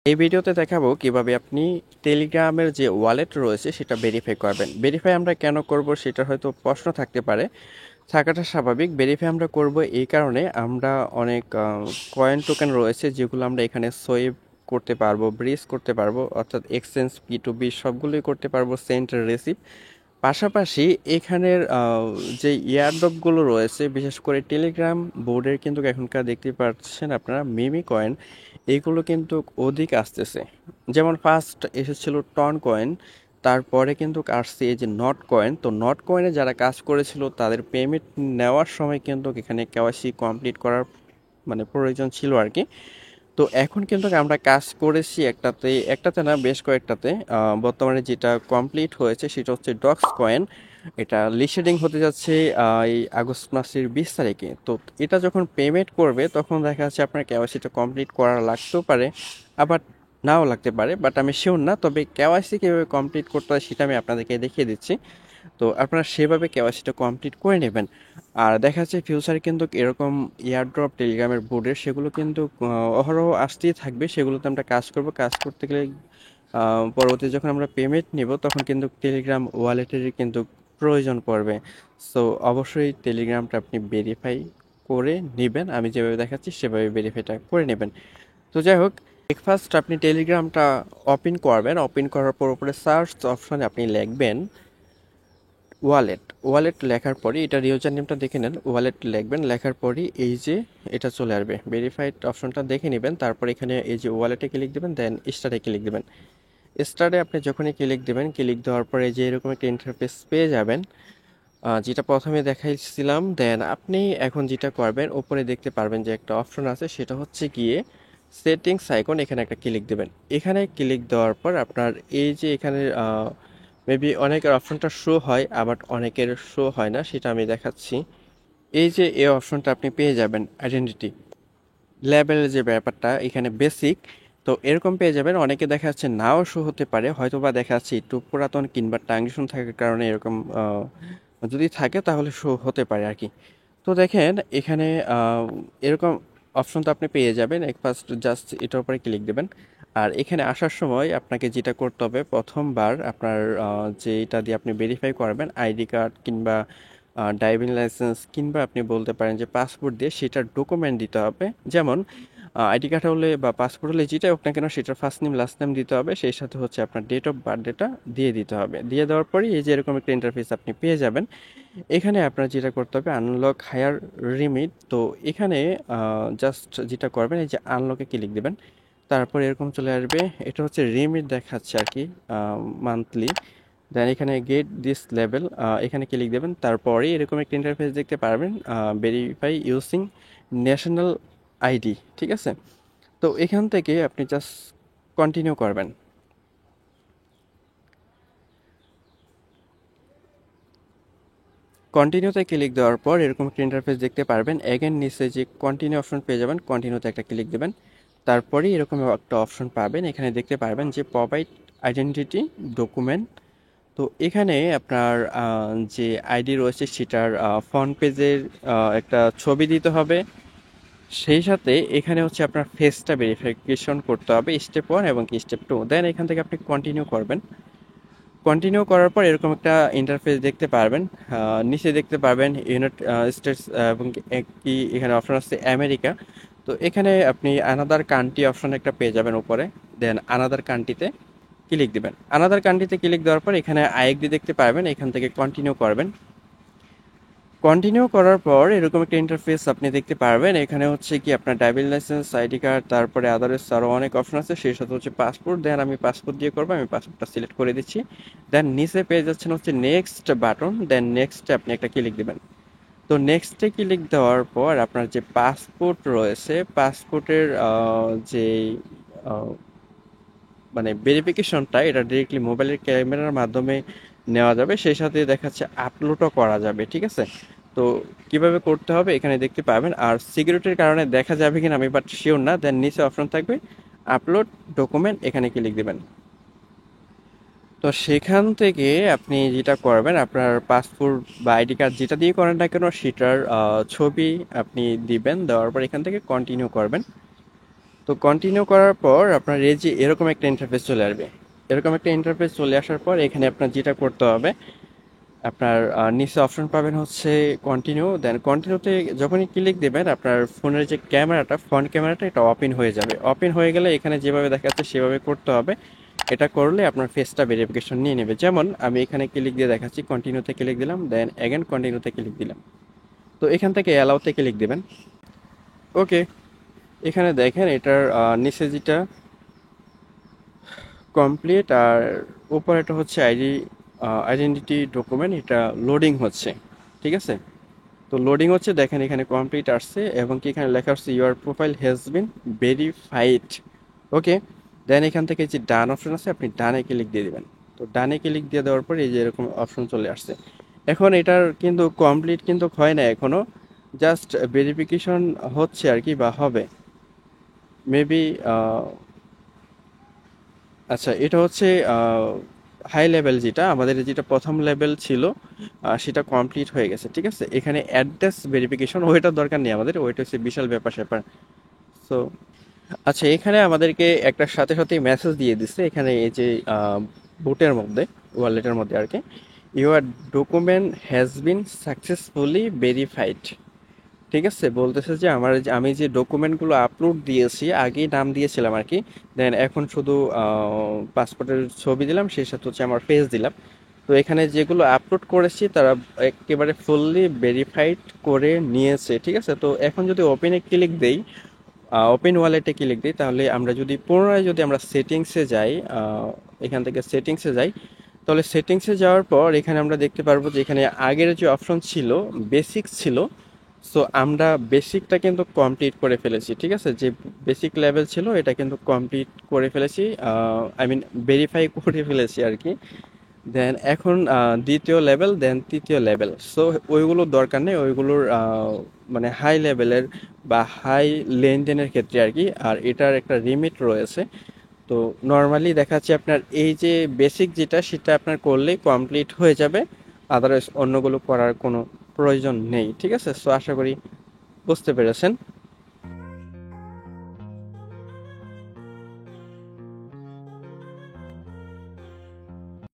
এই ভিডিওতে দেখাবো কিভাবে আপনি টেলিগ্রামের যে ওয়ালেট রয়েছে সেটা ভেরিফাই করবেন। ভেরিফাই আমরা কেন করব সেটা হয়তো প্রশ্ন থাকতে পারে, থাকাটা স্বাভাবিক। ভেরিফাই আমরা করব এই কারণে আমরা অনেক কয়েন টোকেন রয়েছে যেগুলো আমরা এখানে সোয়েপ করতে পারবো, ব্রিজ করতে পারবো, অর্থাৎ এক্সচেঞ্জ P2B সবগুলোই করতে পারবো, সেন্ট রিসিভ। পাশাপাশি এখানের যে এয়ারড্রপগুলো রয়েছে বিশেষ করে টেলিগ্রাম বোর্ডের কিন্তু এখনকার দেখতে পাচ্ছেন আপনারা মিমি কয়েন, এইগুলো কিন্তু অধিক আসতেছে। যেমন ফার্স্ট এসেছিল টন কয়েন, তারপরে কিন্তু আসছে এই যে নট কয়েন। তো নট কয়েনে যারা কাজ করেছিল তাদের পেমেন্ট নেওয়ার সময় কিন্তু এখানে কেওয়াইসি কমপ্লিট করার প্রয়োজন ছিল আর কি। তো এখন কিন্তু আমরা কাজ করেছি একটাতে, একটাতে না বেশ কয়েকটাতে। বর্তমানে যেটা কমপ্লিট হয়েছে সেটা হচ্ছে ডক্স কয়েন। এটা লিস্টেডিং হতে যাচ্ছে এই আগস্ট মাসের 20 তারিখে। তো এটা যখন পেমেন্ট করবে তখন দেখা যাচ্ছে আপনার কেওয়াইসিটা কমপ্লিট করা লাগতেও পারে, আবার নাও লাগতে পারে, বাট আমি শিওর না। তবে কেওয়াইসি কীভাবে কমপ্লিট করতে হয় সেটা আমি আপনাদেরকে দেখিয়ে দিচ্ছি। তো আপনারা সেভাবে কেওয়াইসিটা কমপ্লিট করে নেবেন। আর দেখা যাচ্ছে ফিউচারে কিন্তু এরকম এয়ারড্রপ টেলিগ্রামের বোর্ডের সেগুলো কিন্তু অহরহ আসতেই থাকবে। সেগুলোতে আমরা কাজ করব। কাজ করতে গেলে পরবর্তী যখন আমরা পেমেন্ট নিব তখন কিন্তু টেলিগ্রাম ওয়ালেটেরই কিন্তু প্রয়োজন পড়বে। সো অবশ্যই টেলিগ্রামটা আপনি ভেরিফাই করে নেবেন। আমি যেভাবে দেখাচ্ছি সেভাবে ভেরিফাইটা করে নেবেন। তো যাই হোক, ফার্স্ট আপনি টেলিগ্রামটা ওপেন করবেন। ওপেন করার পর উপরে সার্চ অপশনে আপনি লিখবেন ওয়ালেট। ওয়ালেট লেখার পরই এটার ইউজার নেমটা দেখে নেন, ওয়ালেট লিখবেন। লেখার পরই এই যে এটা চলে আসবে, ভেরিফাইড অপশনটা দেখে নেবেন। তারপর এখানে এই যে ওয়ালেটে ক্লিক দেবেন, দেন স্টার্টে ক্লিক দেবেন। স্টার্টে আপনি যখনই ক্লিক দেবেন, ক্লিক দেওয়ার পরে যে এরকম একটা ইন্টারফেস পেয়ে যাবেন, যেটা প্রথমে দেখাইছিলাম। দেন আপনি এখন যেটা করবেন, উপরে দেখতে পারবেন যে একটা অপশন আছে, সেটা হচ্ছে গিয়ে সেটিংস আইকন। এখানে একটা ক্লিক দেবেন। এখানে ক্লিক দেওয়ার পর আপনার এই যে এখানে মেবি অনেকের অপশনটা শো হয়, আবার অনেকের শো হয় না, সেটা আমি দেখাচ্ছি। এই যে এই অপশনটা আপনি পেয়ে যাবেন, আইডেন্টিটি লেভেলের যে ব্যাপারটা এখানে বেসিক। তো এরকম পেয়ে যাবেন। অনেকে দেখা যাচ্ছে নাও শো হতে পারে, হয়তো বা দেখা যাচ্ছে একটু পুরাতন কিংবা ট্রানজিশন থাকার কারণে এরকম যদি থাকে তাহলে শো হতে পারে আর কি। তো দেখেন এখানে এরকম অপশন তো আপনি পেয়ে যাবেন। এক ফার্স্ট জাস্ট এটার উপরে ক্লিক দেবেন। আর এখানে আসার সময় আপনাকে যেটা করতে হবে, প্রথমবার আপনার যেটা দিয়ে আপনি ভেরিফাই করবেন, আইডি কার্ড কিংবা ড্রাইভিং লাইসেন্স কিংবা আপনি বলতে পারেন যে পাসপোর্ট দিয়ে সেটার ডকুমেন্ট দিতে হবে। যেমন আইডি কার্ড হলে বা পাসপোর্ট হলে যেটাই হোক না কেন সেটার ফার্স্ট নেম লাস্ট নেম দিতে হবে, সেই সাথে হচ্ছে আপনার ডেট অফ বার্থডেটা দিয়ে দিতে হবে। দিয়ে দেওয়ার পরেই এই যে এরকম একটা ইন্টারফেস আপনি পেয়ে যাবেন। এখানে আপনার যেটা করতে হবে, আনলক হায়ার লিমিট। তো এখানে জাস্ট যেটা করবেন, এই যে আনলকে ক্লিক দেবেন। তারপর এরকম চলে আসবে, এটা হচ্ছে লিমিট দেখাচ্ছে আর কি, মান্থলি। দেন এখানে গেট দিস লেভেল, এখানে ক্লিক দেবেন। তারপরে এরকম একটা ইন্টারফেস দেখতে পারবেন, ভেরিফাই ইউজিং ন্যাশনাল আইডি, ঠিক আছে। তো এখান থেকে আপনি জাস্ট কন্টিনিউ করবেন। কন্টিনিউতে ক্লিক দেওয়ার পর এরকম একটা ইন্টারফেস দেখতে পারবেন। এগেন নিচে যে কন্টিনিউ অপশন পেয়ে যাবেন, কন্টিনিউতে একটা ক্লিক দেবেন। তারপরেই এরকম একটা অপশন পাবেন, এখানে দেখতে পারবেন যে প্রোভাইড আইডেন্টিটি ডকুমেন্ট। তো এখানে আপনার যে আইডি রয়েছে সেটার ফ্রন্ট পেজের একটা ছবি দিতে হবে। সেই সাথে এখানে হচ্ছে আপনার ফেসটা ভেরিফিকেশন করতে হবে, স্টেপ 1 এবং স্টেপ 2। দেন এখান থেকে আপনি কন্টিনিউ করবেন। কন্টিনিউ করার পর এরকম একটা ইন্টারফেস দেখতে পারবেন। নিচে দেখতে পারবেন ইউনাইটেড স্টেটস এবং কি এখানে অপশন আছে আমেরিকা। তো এখানে আপনি আনাদার কান্ট্রি অপশন একটা পেয়ে যাবেন উপরে। দেন আনাদার কান্ট্রিতে ক্লিক দিবেন। আনাদার কান্ট্রিতে ক্লিক দেওয়ার পর এখানে আইএনডি দেখতে পারবেন, এখান থেকে কন্টিনিউ করবেন। কন্টিনিউ করার পর এরকম একটা ইন্টারফেস আপনি দেখতে পারবেন। এখানে হচ্ছে কি আপনার ড্রাইভিং লাইসেন্স, আইডি কার্ড, তারপরে আদার্স আরও অনেক অপশন আছে, সেই সাথে হচ্ছে পাসপোর্ট। দেন আমি পাসপোর্ট দিয়ে করবো, আমি পাসপোর্টটা সিলেক্ট করে দিচ্ছি। দেন নিচে পেয়ে যাচ্ছেন হচ্ছে নেক্সট বাটন। দেন নেক্সটে আপনি একটা ক্লিক দেবেন। তো নেক্সটে ক্লিক দেওয়ার পর আপনার যে পাসপোর্ট রয়েছে, পাসপোর্টের যে আহ, ভেরিফিকেশনটা, এটা ডিরেক্টলি মোবাইলের ক্যামেরার মাধ্যমে নেওয়া যাবে, সেই সাথে দেখাচ্ছে আপলোডও করা যাবে, ঠিক আছে। তো কিভাবে করতে হবে এখানে দেখতে পাবেন। আর সিকিউরিটির কারণে দেখা যাবে কিনা আমি বাট শিওর না। দেন নিচে অপশন থাকবে আপলোড ডকুমেন্ট, এখানে ক্লিক দেবেন। তো সেখান থেকে আপনি যেটা করবেন, আপনার পাসপোর্ট বা আইডি কার্ড যেটা দিয়ে করেন না কেন সেটার ছবি আপনি দিবেন। দেওয়ার পর এখান থেকে কন্টিনিউ করবেন। তো কন্টিনিউ করার পর আপনার এই যে এরকম একটা ইন্টারফেস চলে আসবে। এরকম একটা ইন্টারফেস চলে আসার পর এখানে আপনার যেটা করতে হবে, আপনার নিচে অপশন পাবেন হচ্ছে কন্টিনিউ। দেন কন্টিনিউতে যখনই ক্লিক দেবেন আপনার ফোনের যে ক্যামেরাটা, ফ্রন্ট ক্যামেরাটা, এটা ওপেন হয়ে যাবে। ওপেন হয়ে গেলে এখানে যেভাবে দেখাচ্ছে সেভাবে করতে হবে। এটা করলে আপনার ফেসটা ভেরিফিকেশন নিয়ে নেবে। যেমন আমি এখানে ক্লিক দিয়ে দেখাচ্ছি, কন্টিনিউতে ক্লিক দিলাম, দেন অ্যাগেন কন্টিনিউতে ক্লিক দিলাম। তো এখান থেকে অ্যালাউতে ক্লিক দেবেন। ওকে, এখানে দেখেন এটার নিচে যেটা কমপ্লিট আর উপরে এটা হচ্ছে আইডেন্টিটি ডকুমেন্ট, এটা লোডিং হচ্ছে। ঠিক আছে, তো লোডিং হচ্ছে, দেখেন এখানে কমপ্লিট আসছে এবং কি এখানে লেখা হচ্ছে your profile has been verified. Okay, then এখান থেকে যে ডান অপশন আছে আপনি ডানে ক্লিক দিয়ে দিবেন। তো ডানে ক্লিক দিয়ে দেওয়ার পর এই যে এরকম অপশন চলে আসছে। এখন এটার কিন্তু কমপ্লিট কিন্তু হয় না এখনো, জাস্ট ভেরিফিকেশন হচ্ছে আর কি, বা হবে মেবি। আচ্ছা, এটা হচ্ছে হাই লেভেল, যেটা আমাদের যেটা প্রথম লেভেল ছিল সেটা কমপ্লিট হয়ে গেছে। ঠিক আছে, এখানে অ্যাড্রেস ভেরিফিকেশন ওইটার দরকার নেই আমাদের, ওইটা হচ্ছে বিশাল ব্যাপার স্যাপার। সো আচ্ছা, এখানে আমাদেরকে একটা সাথে সাথে মেসেজ দিয়ে দিচ্ছে এখানে এই যে বুটের মধ্যে, ওয়ালেটের মধ্যে আর কি, your document has been successfully verified. ঠিক আছে, বলতেছে যে আমি যে ডকুমেন্টগুলো আপলোড দিয়েছি, আগেই নাম দিয়েছিলাম আর কি, দেন এখন শুধু পাসপোর্টের ছবি দিলাম, সেই সাথে হচ্ছে আমার ফেস দিলাম। তো এখানে যেগুলো আপলোড করেছি তারা একেবারে ফুললি ভেরিফাইড করে নিয়েছে। ঠিক আছে, তো এখন যদি ওপেনে ক্লিক দেই, ওপেন ওয়ালেটে ক্লিক দিই, তাহলে আমরা যদি পুনরায় যদি আমরা সেটিংসে যাই, এখান থেকে সেটিংসে যাই, তাহলে সেটিংসে যাওয়ার পর এখানে আমরা দেখতে পারবো যে এখানে আগের যে অপশন ছিল বেসিক ছিল। সো আমরা বেসিকটা কিন্তু কমপ্লিট করে ফেলেছি। ঠিক আছে, যে বেসিক লেভেল ছিল এটা কিন্তু কমপ্লিট করে ফেলেছি, আই মিন ভেরিফাই করে ফেলেছি আর কি। দেন এখন দ্বিতীয় লেভেল, দেন তৃতীয় লেভেল। সো ওইগুলোর দরকার নেই, ওইগুলোর মানে হাই লেভেলের বা হাই লেনদেনের ক্ষেত্রে আর কি। আর এটার একটা লিমিট রয়েছে। তো নর্মালি দেখাচ্ছি আপনার এই যে বেসিক যেটা, সেটা আপনার করলেই কমপ্লিট হয়ে যাবে, আদারওয়াইজ অন্যগুলো করার কোনো প্রয়োজন নেই। ঠিক আছে, সো আশা করি বুঝতে পেরেছেন।